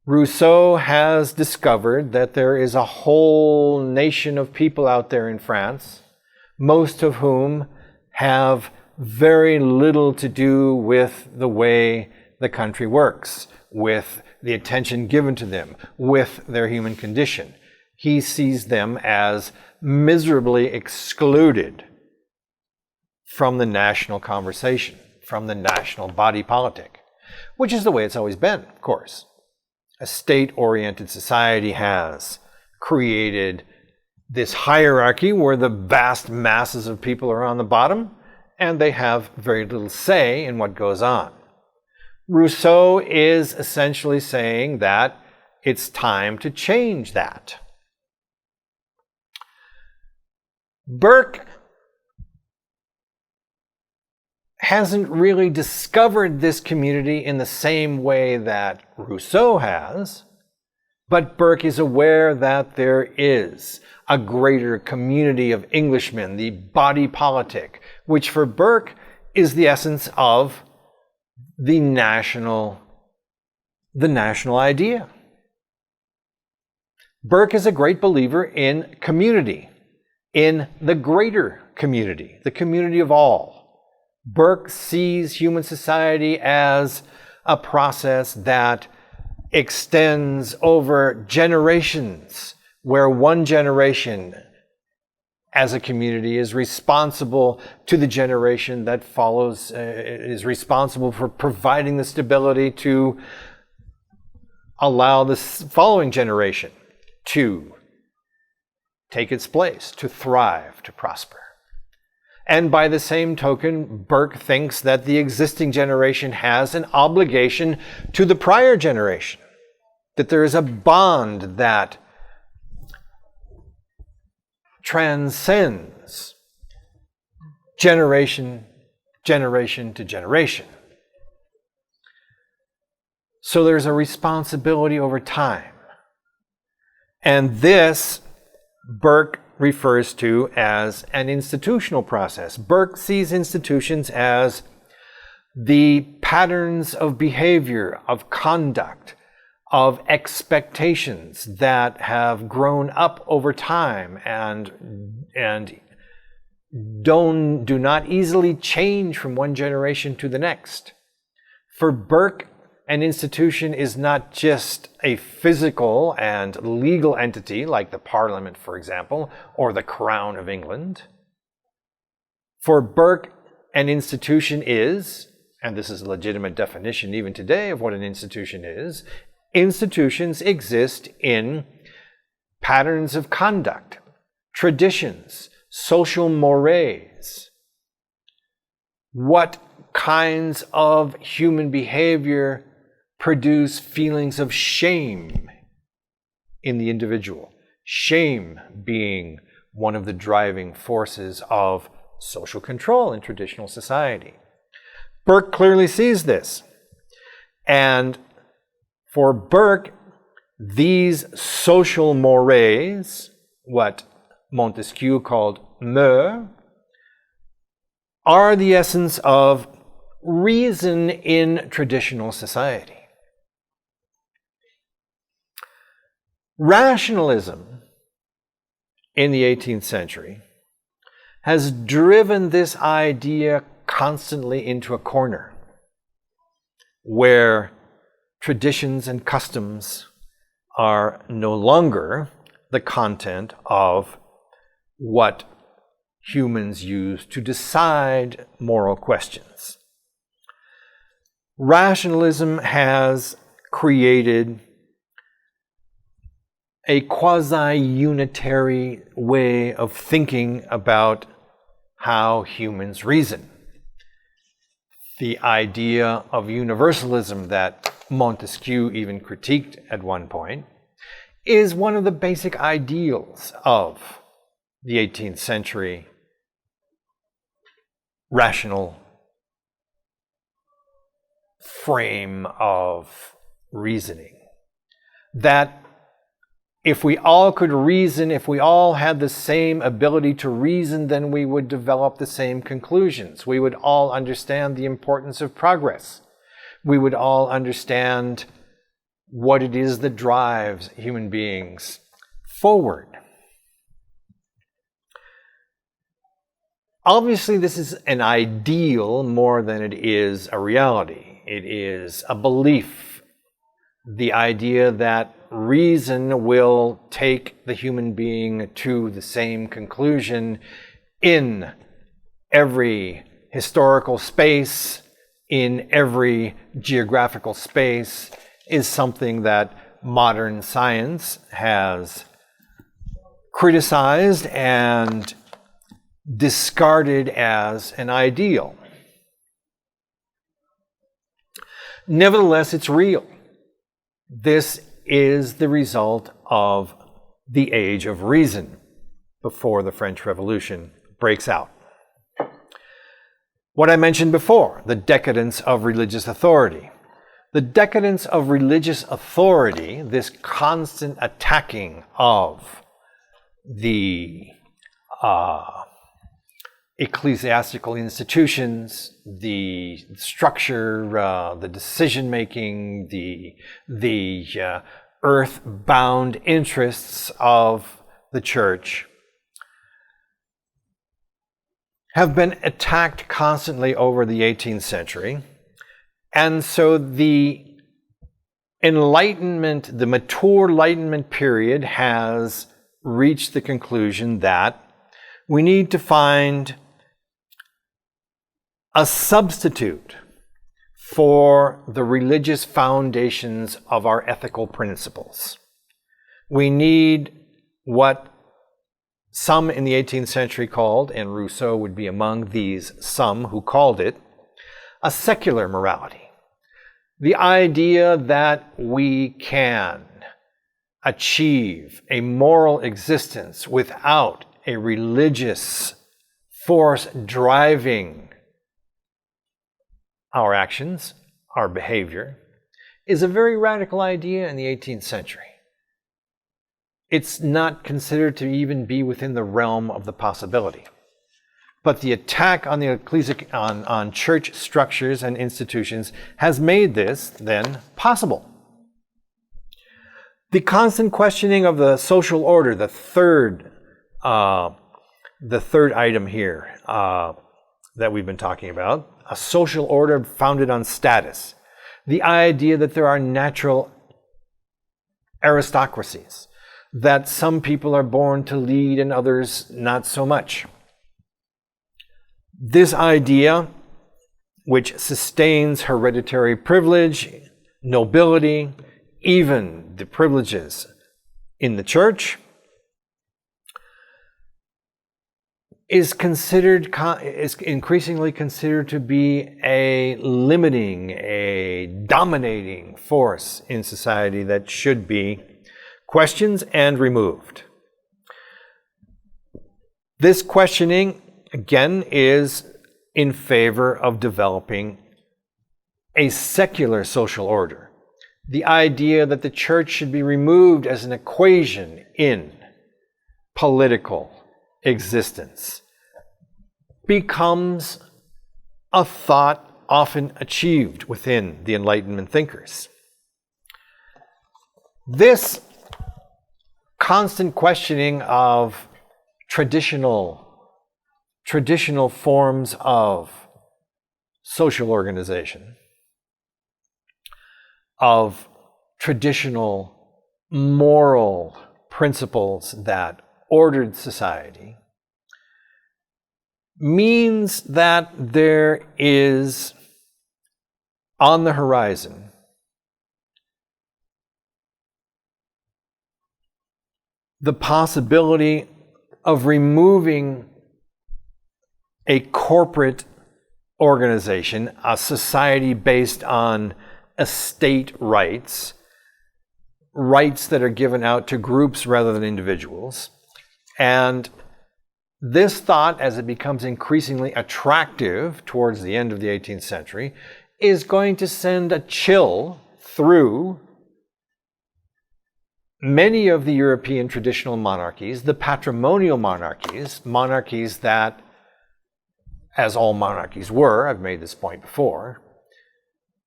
Rousseau has discovered that there is a whole nation of people out there in France, most of whom have very little to do with the way the country works, with the attention given to them, with their human condition. He sees them as miserably excluded from the national conversation, from the national body politic, which is the way it's always been, of course. A state-oriented society has created this hierarchy where the vast masses of people are on the bottom and they have very little say in what goes on. Rousseau is essentially saying that it's time to change that. Burke hasn't really discovered this community in the same way that Rousseau has, but Burke is aware that there is a greater community of Englishmen, the body politic, which for Burke is the essence of the national idea. Burke is a great believer in community, in the greater community, the community of all. Burke sees human society as a process that extends over generations, where one generation as a community is responsible to the generation that follows, is responsible for providing the stability to allow the following generation to take its place, to thrive, to prosper. And by the same token, Burke thinks that the existing generation has an obligation to the prior generation, that there is a bond that transcends generation to generation. So there's a responsibility over time. And this Burke refers to as an institutional process. Burke sees institutions as the patterns of behavior, of conduct, of expectations that have grown up over time and do not easily change from one generation to the next. For Burke, an institution is not just a physical and legal entity like the Parliament, for example, or the Crown of England. For Burke, an institution is, and this is a legitimate definition even today of what an institution is, institutions exist in patterns of conduct, traditions, social mores. What kinds of human behavior produce feelings of shame in the individual? Shame being one of the driving forces of social control in traditional society. Burke clearly sees this. And for Burke, these social mores, what Montesquieu called mœurs, are the essence of reason in traditional society. Rationalism in the 18th century has driven this idea constantly into a corner where traditions and customs are no longer the content of what humans use to decide moral questions. Rationalism has created a quasi-unitary way of thinking about how humans reason. The idea of universalism that Montesquieu even critiqued at one point is one of the basic ideals of the 18th century rational frame of reasoning. That if we all could reason, if we all had the same ability to reason, then we would develop the same conclusions. We would all understand the importance of progress. We would all understand what it is that drives human beings forward. Obviously, this is an ideal more than it is a reality. It is a belief. The idea that reason will take the human being to the same conclusion in every historical space, in every geographical space, is something that modern science has criticized and discarded as an ideal. Nevertheless, it's real. This is the result of the age of reason before the French Revolution breaks out. What I mentioned before, the decadence of religious authority. The decadence of religious authority, this constant attacking of the ecclesiastical institutions, the structure, the decision-making, the earth-bound interests of the church have been attacked constantly over the 18th century. And so the Enlightenment, the mature Enlightenment period has reached the conclusion that we need to find a substitute for the religious foundations of our ethical principles. We need what some in the 18th century called, and Rousseau would be among these some who called it, a secular morality. The idea that we can achieve a moral existence without a religious force driving our actions, our behavior, is a very radical idea in the 18th century. It's not considered to even be within the realm of the possibility. But the attack on the on church structures and institutions has made this, then, possible. The constant questioning of the social order, the third the third item here that we've been talking about, a social order founded on status. The idea that there are natural aristocracies, that some people are born to lead and others not so much. This idea, which sustains hereditary privilege, nobility, even the privileges in the church, is increasingly considered to be a limiting, a dominating force in society that should be questioned and removed. This questioning, again, is in favor of developing a secular social order. The idea that the church should be removed as an equation in political existence becomes a thought often achieved within the Enlightenment thinkers. This constant questioning of traditional forms of social organization, of traditional moral principles that ordered society, means that there is on the horizon the possibility of removing a corporate organization, a society based on estate rights, rights that are given out to groups rather than individuals. And this thought, as it becomes increasingly attractive towards the end of the 18th century, is going to send a chill through many of the European traditional monarchies, the patrimonial monarchies, monarchies that, as all monarchies were, I've made this point before,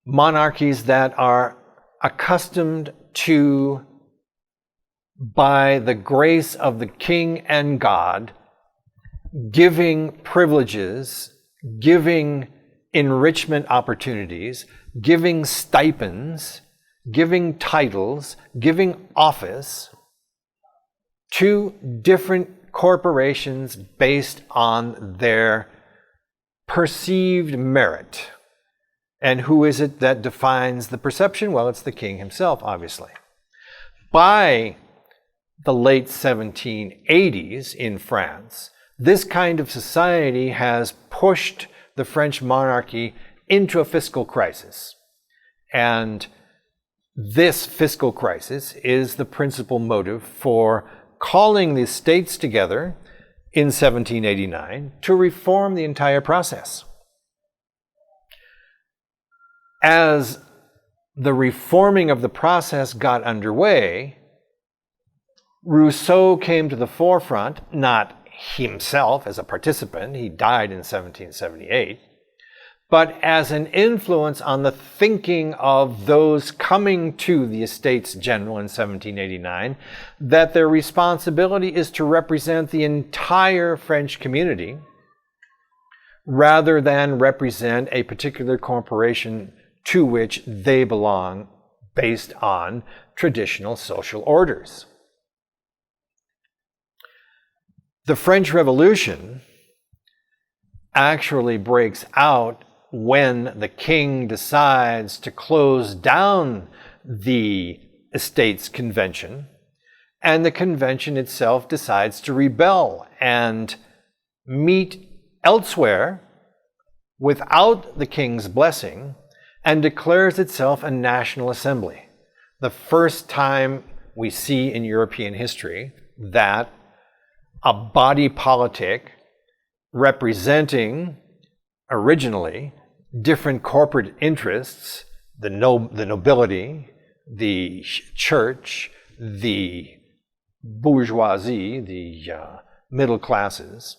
monarchies that are accustomed to, by the grace of the king and God, giving privileges, giving enrichment opportunities, giving stipends, giving titles, giving office to different corporations based on their perceived merit. And who is it that defines the perception? Well, it's the king himself, obviously. By the late 1780s in France, this kind of society has pushed the French monarchy into a fiscal crisis. And this fiscal crisis is the principal motive for calling the states together in 1789 to reform the entire process. As the reforming of the process got underway, Rousseau came to the forefront, not himself as a participant, he died in 1778, but as an influence on the thinking of those coming to the Estates General in 1789, that their responsibility is to represent the entire French community rather than represent a particular corporation to which they belong based on traditional social orders. The French Revolution actually breaks out when the king decides to close down the Estates Convention, and the convention itself decides to rebel and meet elsewhere without the king's blessing and declares itself a national assembly. The first time we see in European history that a body politic representing originally different corporate interests, the nobility, the church, the bourgeoisie, the middle classes,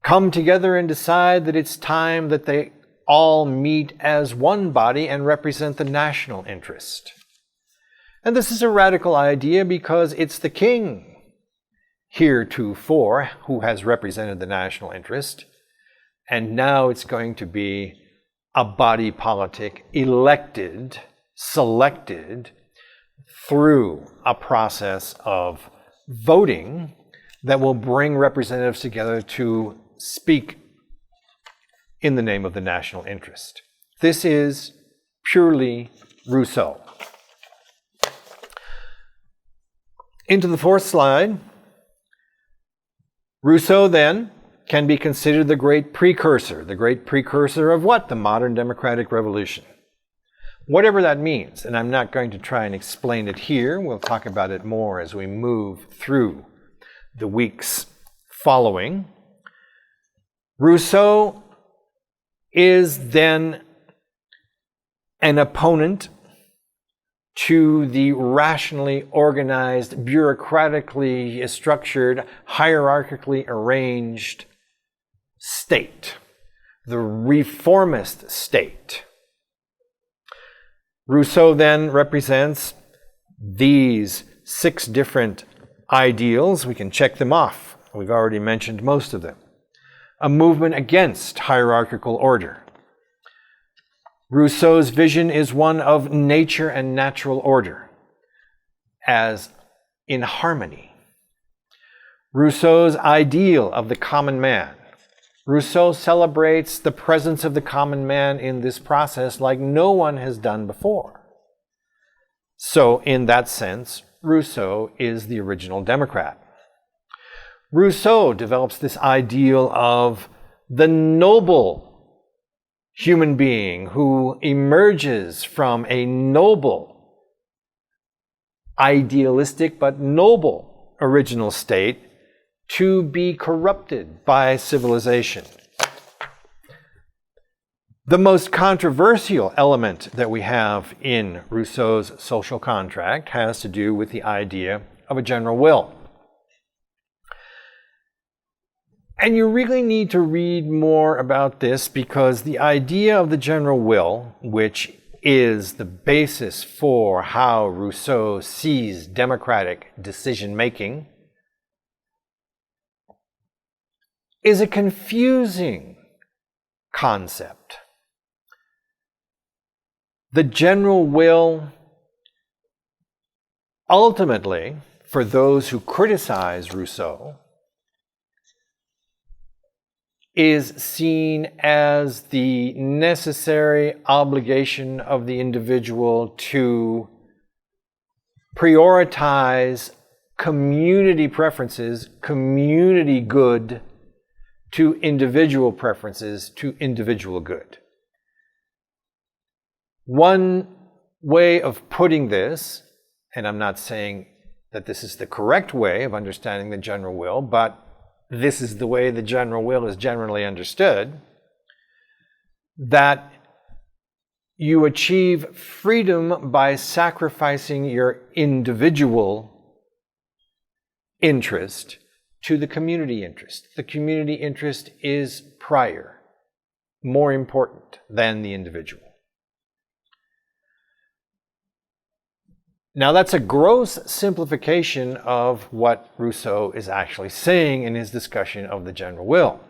come together and decide that it's time that they all meet as one body and represent the national interest. And this is a radical idea because it's the king. heretofore who has represented the national interest, and now it's going to be a body politic elected, selected through a process of voting that will bring representatives together to speak in the name of the national interest. This is purely Rousseau. Into the fourth slide. Rousseau then can be considered the great precursor. The great precursor of what? The modern democratic revolution. Whatever that means, and I'm not going to try and explain it here. We'll talk about it more as we move through the weeks following. Rousseau is then an opponent to the rationally organized, bureaucratically structured, hierarchically arranged state, the reformist state. Rousseau then represents these 6 different ideals. We can check them off. We've already mentioned most of them. A movement against hierarchical order. Rousseau's vision is one of nature and natural order, as in harmony. Rousseau's ideal of the common man. Rousseau celebrates the presence of the common man in this process like no one has done before. So, in that sense, Rousseau is the original Democrat. Rousseau develops this ideal of the noble human being who emerges from a noble, idealistic but noble original state to be corrupted by civilization. The most controversial element that we have in Rousseau's social contract has to do with the idea of a general will. And you really need to read more about this because the idea of the general will, which is the basis for how Rousseau sees democratic decision-making, is a confusing concept. The general will, ultimately, for those who criticize Rousseau, is seen as the necessary obligation of the individual to prioritize community preferences, community good, to individual preferences, to individual good. One way of putting this, and I'm not saying that this is the correct way of understanding the general will, but this is the way the general will is generally understood, that you achieve freedom by sacrificing your individual interest to the community interest. The community interest is prior, more important than the individual. Now, that's a gross simplification of what Rousseau is actually saying in his discussion of the general will.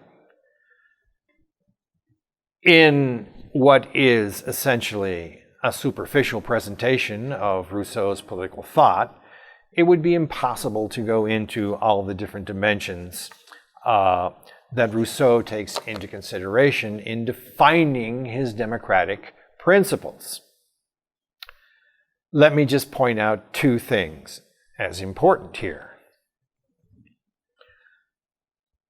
In what is essentially a superficial presentation of Rousseau's political thought, it would be impossible to go into all the different dimensions that Rousseau takes into consideration in defining his democratic principles. Let me just point out 2 things as important here.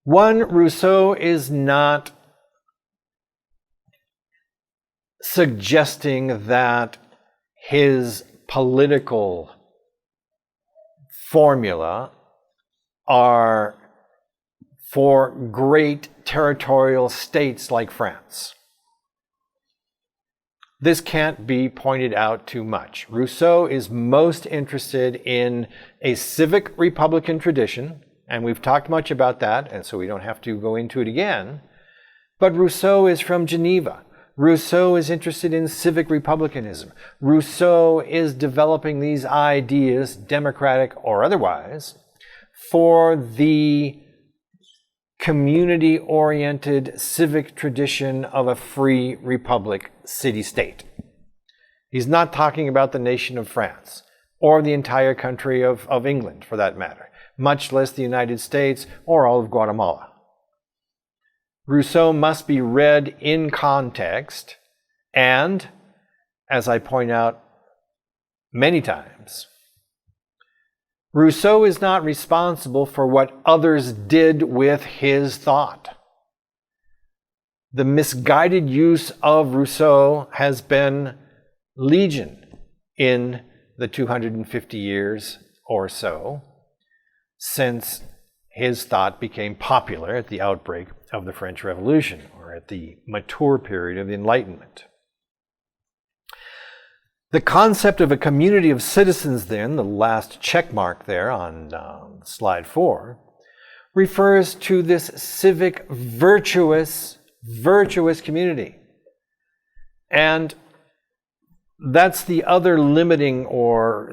One, Rousseau is not suggesting that his political formula are for great territorial states like France. This can't be pointed out too much. Rousseau is most interested in a civic republican tradition, and we've talked much about that, and so we don't have to go into it again. But Rousseau is from Geneva. Rousseau is interested in civic republicanism. Rousseau is developing these ideas, democratic or otherwise, for the community-oriented civic tradition of a free republic city-state. He's not talking about the nation of France or the entire country of England, for that matter, much less the United States or all of Guatemala. Rousseau must be read in context and, as I point out many times, Rousseau is not responsible for what others did with his thought. The misguided use of Rousseau has been legion in the 250 years or so since his thought became popular at the outbreak of the French Revolution, or at the mature period of the Enlightenment. The concept of a community of citizens, then, the last check mark there on slide 4, refers to this civic, virtuous community. And that's the other limiting, or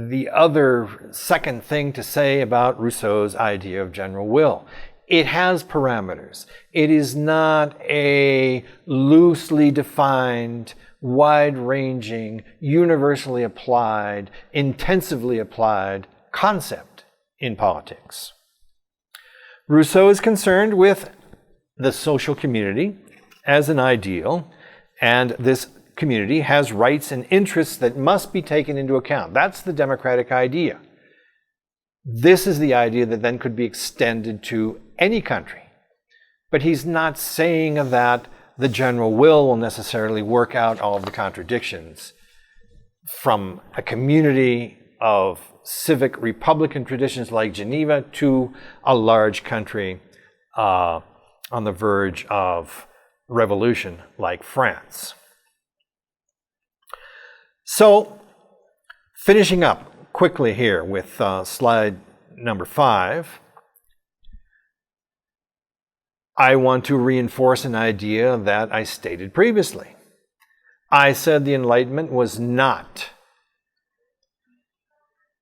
the other second thing to say about Rousseau's idea of general will. It has parameters. It is not a loosely defined, wide-ranging, universally applied, intensively applied concept in politics. Rousseau is concerned with the social community as an ideal, and this community has rights and interests that must be taken into account. That's the democratic idea. This is the idea that then could be extended to any country. But he's not saying that the general will necessarily work out all of the contradictions from a community of civic republican traditions like Geneva to a large country on the verge of revolution like France. So, finishing up quickly here with slide number 5, I want to reinforce an idea that I stated previously. I said the Enlightenment was not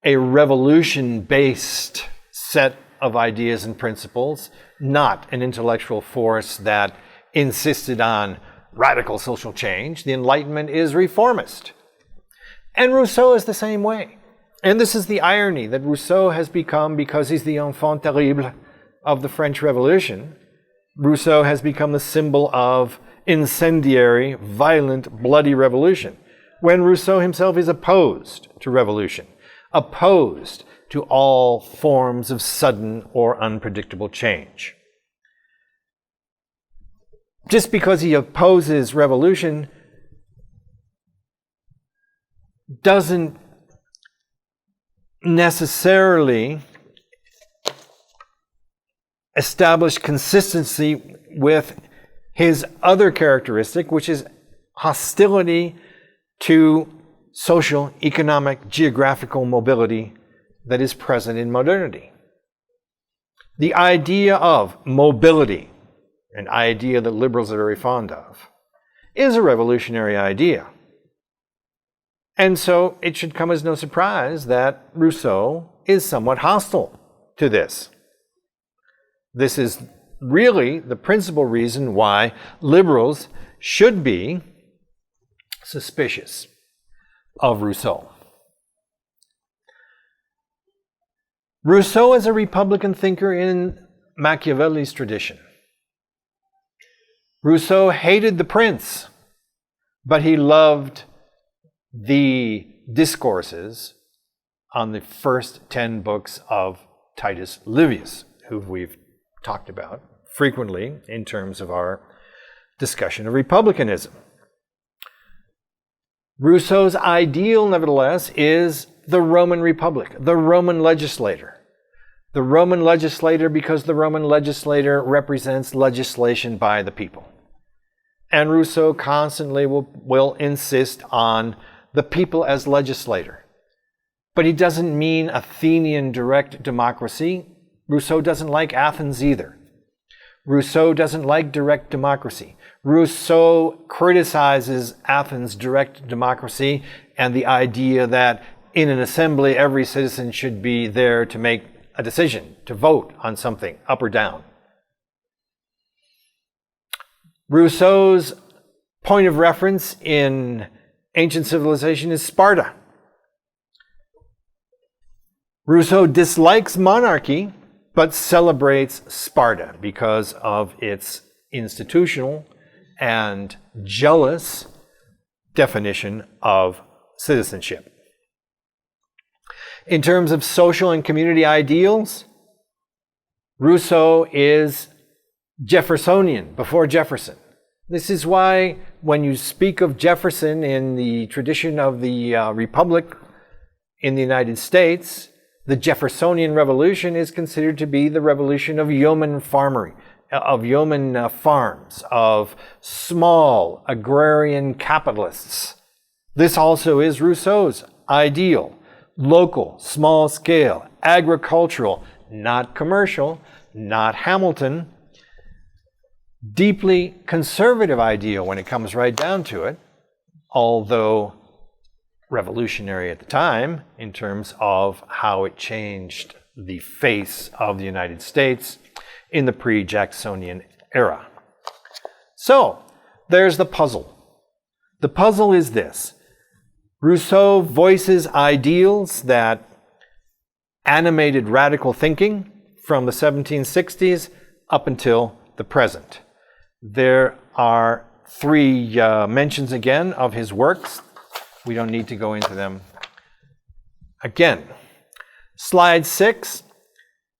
a revolution-based set of ideas and principles, not an intellectual force that insisted on radical social change. The Enlightenment is reformist. And Rousseau is the same way. And this is the irony that Rousseau has become, because he's the enfant terrible of the French Revolution, Rousseau has become the symbol of incendiary, violent, bloody revolution, when Rousseau himself is opposed to revolution, opposed to all forms of sudden or unpredictable change. Just because he opposes revolution doesn't necessarily establish consistency with his other characteristic, which is hostility to social, economic, geographical mobility that is present in modernity. The idea of mobility, an idea that liberals are very fond of, is a revolutionary idea. And so it should come as no surprise that Rousseau is somewhat hostile to this. This is really the principal reason why liberals should be suspicious of Rousseau. Rousseau is a Republican thinker in Machiavelli's tradition. Rousseau hated the prince, but he loved the discourses on the first 10 books of Titus Livius, who we've talked about frequently in terms of our discussion of republicanism. Rousseau's ideal, nevertheless, is the Roman Republic, the Roman legislator. The Roman legislator because the Roman legislator represents legislation by the people. And Rousseau constantly will insist on the people as legislator. But he doesn't mean Athenian direct democracy. Rousseau doesn't like Athens either. Rousseau doesn't like direct democracy. Rousseau criticizes Athens' direct democracy and the idea that in an assembly every citizen should be there to make a decision, to vote on something, up or down. Rousseau's point of reference in ancient civilization is Sparta. Rousseau dislikes monarchy, but celebrates Sparta because of its institutional and jealous definition of citizenship. In terms of social and community ideals, Rousseau is Jeffersonian, before Jefferson. This is why when you speak of Jefferson in the tradition of the Republic in the United States, the Jeffersonian Revolution is considered to be the revolution of yeoman farmery, of yeoman farms, of small agrarian capitalists. This also is Rousseau's ideal: local, small scale, agricultural, not commercial, not Hamilton. Deeply conservative ideal when it comes right down to it, although revolutionary at the time in terms of how it changed the face of the United States in the pre-Jacksonian era. So, there's the puzzle. The puzzle is this. Rousseau voices ideals that animated radical thinking from the 1760s up until the present. There are three mentions again of his works. We don't need to go into them again. Slide 6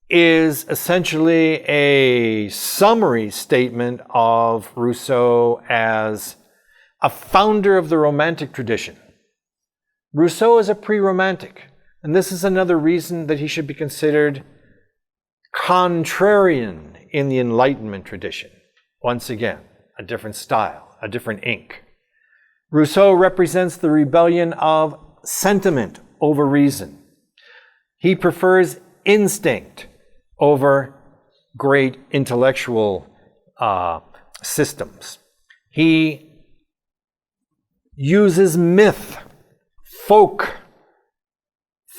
is essentially a summary statement of Rousseau as a founder of the Romantic tradition. Rousseau is a pre-Romantic, and this is another reason that he should be considered contrarian in the Enlightenment tradition. Once again, a different style, a different ink. Rousseau represents the rebellion of sentiment over reason. He prefers instinct over great intellectual systems. He uses myth,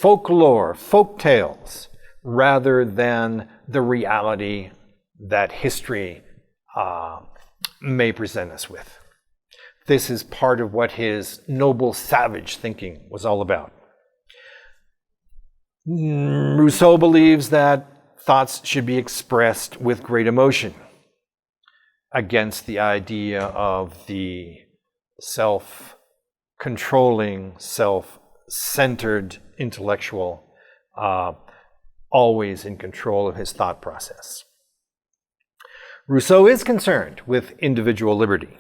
folklore, folk tales, rather than the reality that history may present us with. This is part of what his noble savage thinking was all about. Rousseau believes that thoughts should be expressed with great emotion, against the idea of the self-controlling, self-centered intellectual, always in control of his thought process. Rousseau is concerned with individual liberty.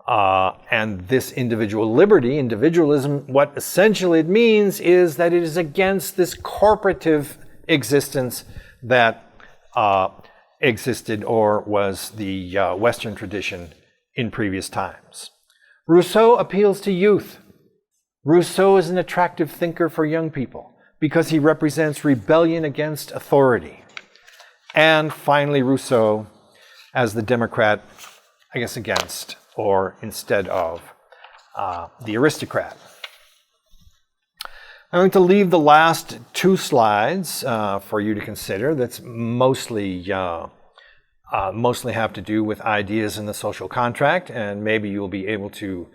And this individual liberty, individualism, what essentially it means is that it is against this corporative existence that existed or was the Western tradition in previous times. Rousseau appeals to youth. Rousseau is an attractive thinker for young people because he represents rebellion against authority. And finally, Rousseau, as the Democrat, I guess against or instead of the aristocrat. I'm going to leave the last two slides for you to consider. That's mostly have to do with ideas in the social contract, and maybe you'll be able to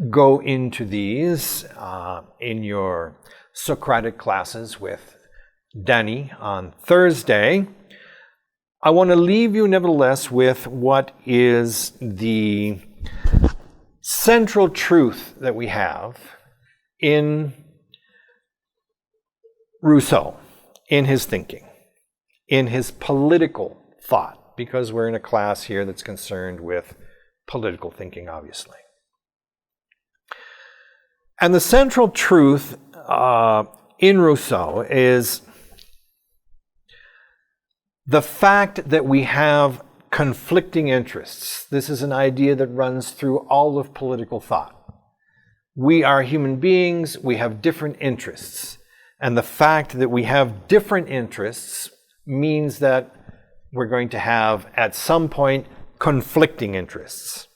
go into these in your Socratic classes with Danny on Thursday. I want to leave you nevertheless with what is the central truth that we have in Rousseau, in his thinking, in his political thought, because we're in a class here that's concerned with political thinking, obviously. And the central truth in Rousseau is the fact that we have conflicting interests. This is an idea that runs through all of political thought. We are human beings, we have different interests. And the fact that we have different interests means that we're going to have, at some point, conflicting interests.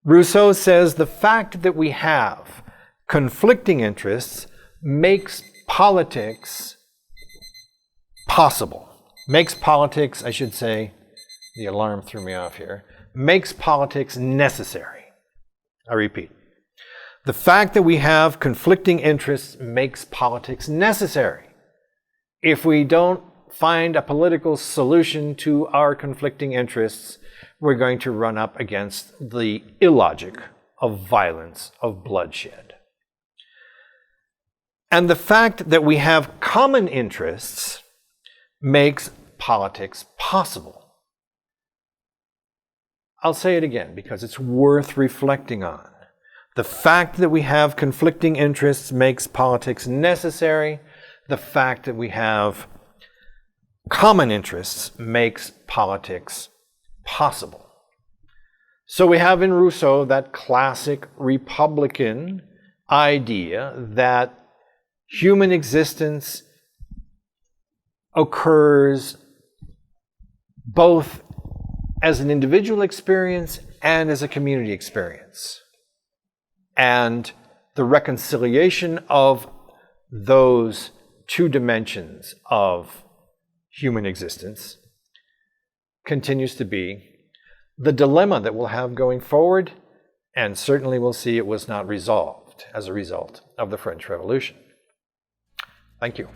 Rousseau says the fact that we have conflicting interests makes politics possible. Makes politics, I should say, the alarm threw me off here, makes politics necessary. I repeat. The fact that we have conflicting interests makes politics necessary. If we don't find a political solution to our conflicting interests, we're going to run up against the illogic of violence, of bloodshed. And the fact that we have common interests makes politics possible. I'll say it again because it's worth reflecting on. The fact that we have conflicting interests makes politics necessary. The fact that we have common interests makes politics possible. So we have in Rousseau that classic Republican idea that human existence occurs both as an individual experience and as a community experience. And the reconciliation of those two dimensions of human existence continues to be the dilemma that we'll have going forward, and certainly we'll see it was not resolved as a result of the French Revolution. Thank you.